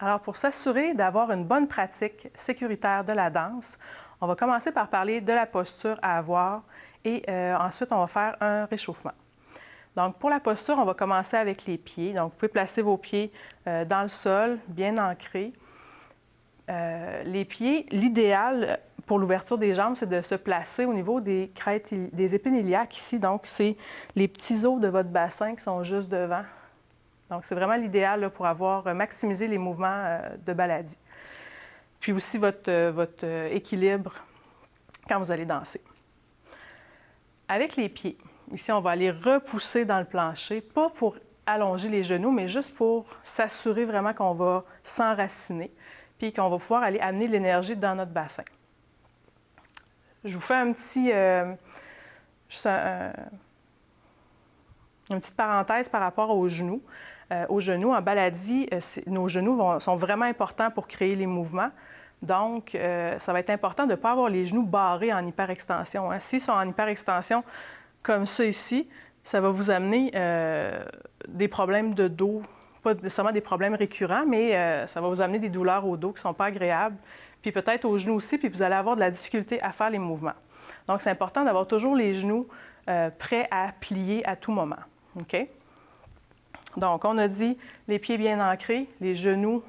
Alors, pour s'assurer d'avoir une bonne pratique sécuritaire de la danse, on va commencer par parler de la posture à avoir et ensuite, on va faire un réchauffement. Donc, pour la posture, on va commencer avec les pieds. Donc, vous pouvez placer vos pieds dans le sol, bien ancrés. Les pieds, l'idéal pour l'ouverture des jambes, c'est de se placer au niveau des crêtes, des épines iliaques ici. Donc, c'est les petits os de votre bassin qui sont juste devant. Donc, c'est vraiment l'idéal pour avoir maximisé les mouvements de baladie. Puis aussi votre équilibre quand vous allez danser. Avec les pieds, ici, on va aller repousser dans le plancher, pas pour allonger les genoux, mais juste pour s'assurer vraiment qu'on va s'enraciner, puis qu'on va pouvoir aller amener l'énergie dans notre bassin. Je vous fais une petite parenthèse par rapport aux genoux. En baladie, nos genoux sont vraiment importants pour créer les mouvements. Donc, ça va être important de ne pas avoir les genoux barrés en hyperextension. S'ils sont en hyperextension comme ça ici, ça va vous amener des problèmes de dos, pas nécessairement des problèmes récurrents, mais ça va vous amener des douleurs au dos qui ne sont pas agréables, puis peut-être aux genoux aussi, puis vous allez avoir de la difficulté à faire les mouvements. Donc, c'est important d'avoir toujours les genoux prêts à plier à tout moment. OK? Donc, on a dit les pieds bien ancrés, les genoux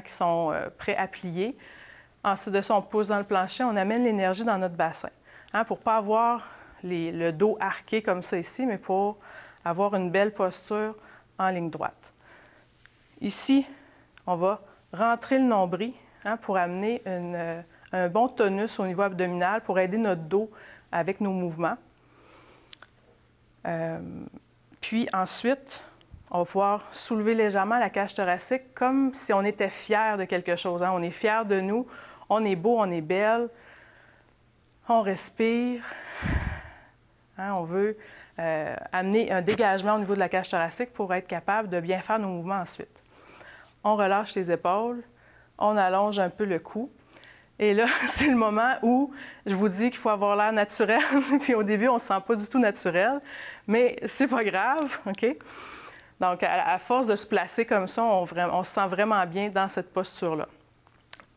qui sont prêts à plier. Ensuite de ça, on pousse dans le plancher, on amène l'énergie dans notre bassin. Pour ne pas avoir le dos arqué comme ça ici, mais pour avoir une belle posture en ligne droite. Ici, on va rentrer le nombril pour amener un bon tonus au niveau abdominal pour aider notre dos avec nos mouvements. Puis ensuite, on va pouvoir soulever légèrement la cage thoracique comme si on était fier de quelque chose. On est fier de nous, on est beau, on est belle, on respire. On veut amener un dégagement au niveau de la cage thoracique pour être capable de bien faire nos mouvements ensuite. On relâche les épaules, on allonge un peu le cou. Et là, c'est le moment où je vous dis qu'il faut avoir l'air naturel. Puis au début, on ne se sent pas du tout naturel, mais c'est pas grave, OK? Donc, à force de se placer comme ça, on se sent vraiment bien dans cette posture-là.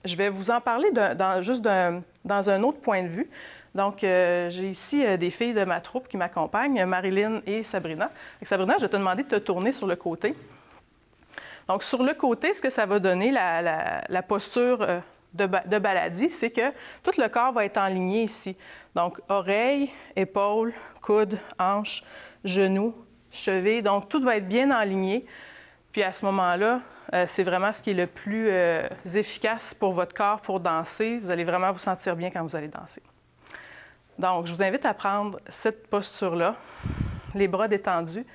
Je vais vous en parler dans un autre point de vue. Donc, j'ai ici des filles de ma troupe qui m'accompagnent, Marilyn et Sabrina. Et Sabrina, je vais te demander de te tourner sur le côté. Donc, sur le côté, ce que ça va donner, la posture de baladie, c'est que tout le corps va être en lignée ici. Donc, oreilles, épaules, coudes, hanches, genoux, cheveux. Donc, tout va être bien aligné. Puis à ce moment-là, c'est vraiment ce qui est le plus efficace pour votre corps pour danser. Vous allez vraiment vous sentir bien quand vous allez danser. Donc, je vous invite à prendre cette posture-là, les bras détendus.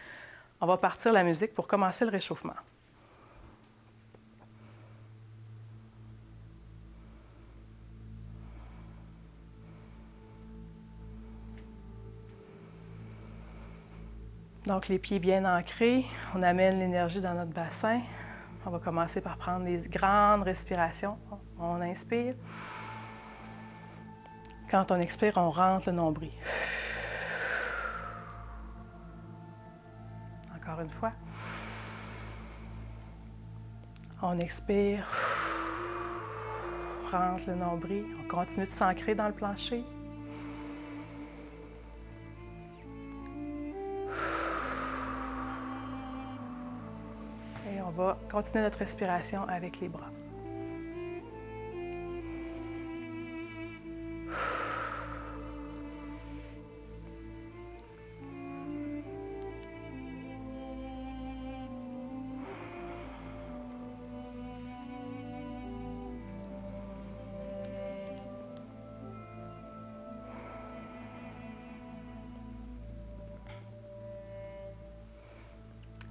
On va partir la musique pour commencer le réchauffement. Donc, les pieds bien ancrés, on amène l'énergie dans notre bassin. On va commencer par prendre des grandes respirations. On inspire. Quand on expire, on rentre le nombril. Encore une fois. On expire. Rentre le nombril. On continue de s'ancrer dans le plancher. Et on va continuer notre respiration avec les bras.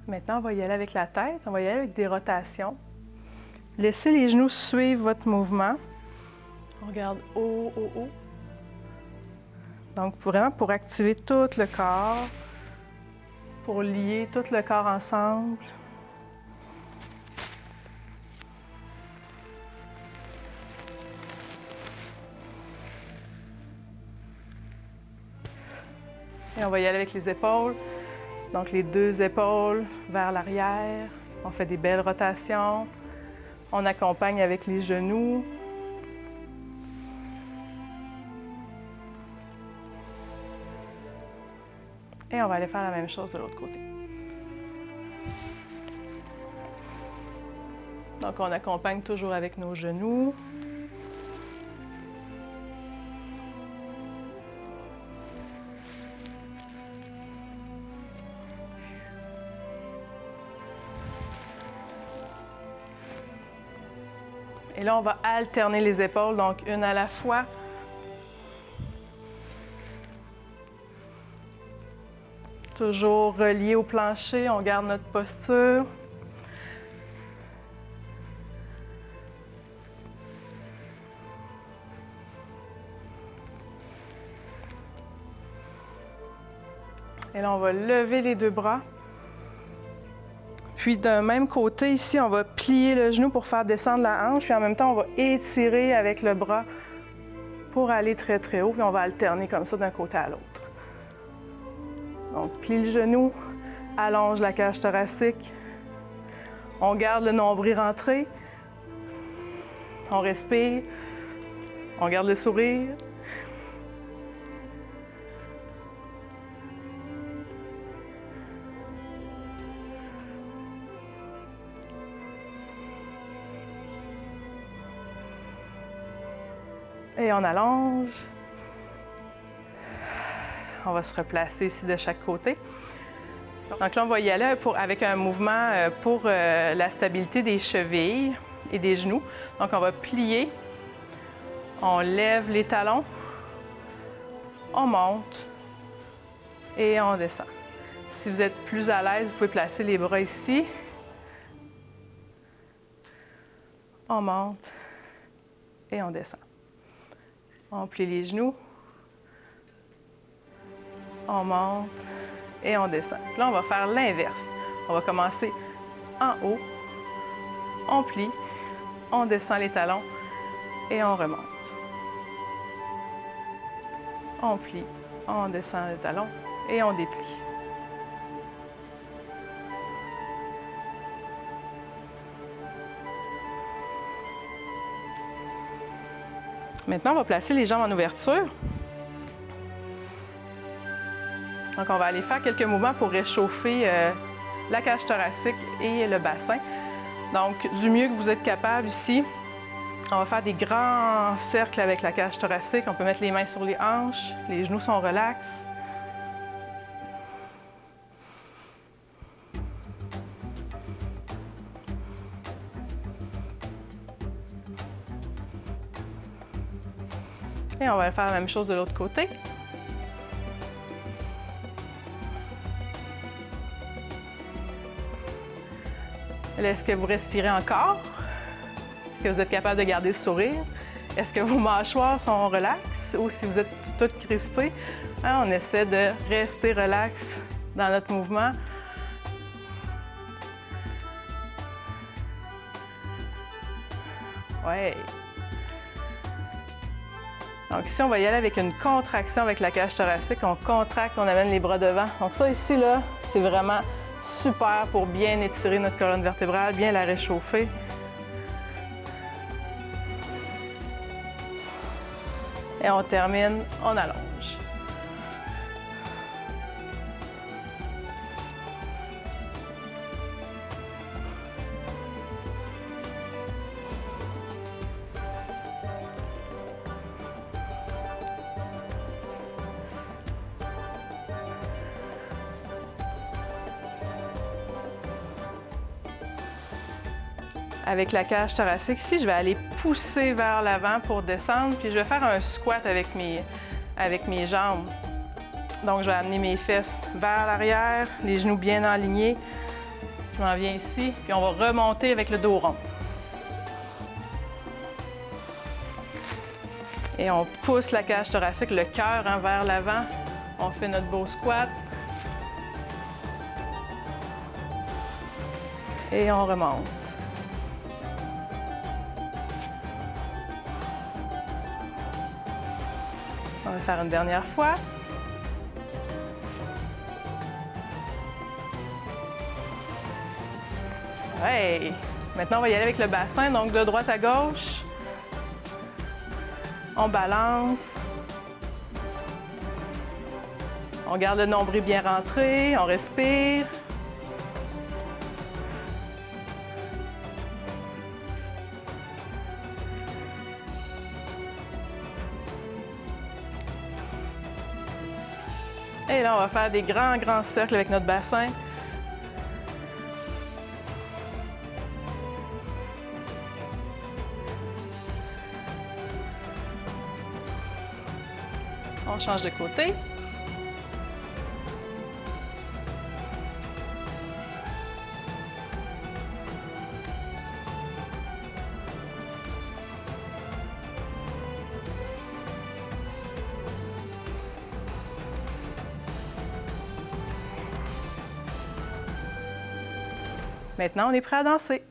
Maintenant, on va y aller avec la tête, on va y aller avec des rotations. Laissez les genoux suivre votre mouvement. On regarde haut, haut, haut. Donc, vraiment pour activer tout le corps, pour lier tout le corps ensemble. Et on va y aller avec les épaules. Donc, les deux épaules vers l'arrière, On fait des belles rotations. On accompagne avec les genoux. Et on va aller faire la même chose de l'autre côté. Donc, on accompagne toujours avec nos genoux. Et là, on va alterner les épaules, donc une à la fois. Toujours relié au plancher, on garde notre posture. Et là, on va lever les deux bras. Puis d'un même côté, ici, on va plier le genou pour faire descendre la hanche. Puis en même temps, on va étirer avec le bras pour aller très, très haut. Puis on va alterner comme ça d'un côté à l'autre. Donc, plie le genou, allonge la cage thoracique. On garde le nombril rentré. On respire. On garde le sourire. Et on allonge. On va se replacer ici de chaque côté. Donc là, on va y aller avec un mouvement pour la stabilité des chevilles et des genoux. Donc on va plier, on lève les talons, on monte et on descend. Si vous êtes plus à l'aise, vous pouvez placer les bras ici. On monte et on descend. On plie les genoux, on monte et on descend. Là, on va faire l'inverse. On va commencer en haut, on plie, on descend les talons et on remonte. On plie, on descend les talons et on déplie. Maintenant, on va placer les jambes en ouverture. Donc, on va aller faire quelques mouvements pour réchauffer la cage thoracique et le bassin. Donc, du mieux que vous êtes capable ici, on va faire des grands cercles avec la cage thoracique. On peut mettre les mains sur les hanches, les genoux sont relax. Et on va faire la même chose de l'autre côté. Est-ce que vous respirez encore? Est-ce que vous êtes capable de garder le sourire? Est-ce que vos mâchoires sont relax ou si vous êtes toutes crispées? Hein, on essaie de rester relax dans notre mouvement. Ouais. Donc ici, on va y aller avec une contraction avec la cage thoracique. On contracte, on amène les bras devant. Donc ça ici, là, c'est vraiment super pour bien étirer notre colonne vertébrale, bien la réchauffer. Et on termine, on allonge. Avec la cage thoracique ici, je vais aller pousser vers l'avant pour descendre, puis je vais faire un squat avec mes jambes. Donc, je vais amener mes fesses vers l'arrière, les genoux bien alignés. Je m'en viens ici, puis on va remonter avec le dos rond. Et on pousse la cage thoracique, le cœur vers l'avant. On fait notre beau squat. Et on remonte. On va faire une dernière fois. Hey! Maintenant, on va y aller avec le bassin, donc de droite à gauche. On balance. On garde le nombril bien rentré, on respire. Et là, on va faire des grands cercles avec notre bassin. On change de côté. Maintenant, on est prêt à danser.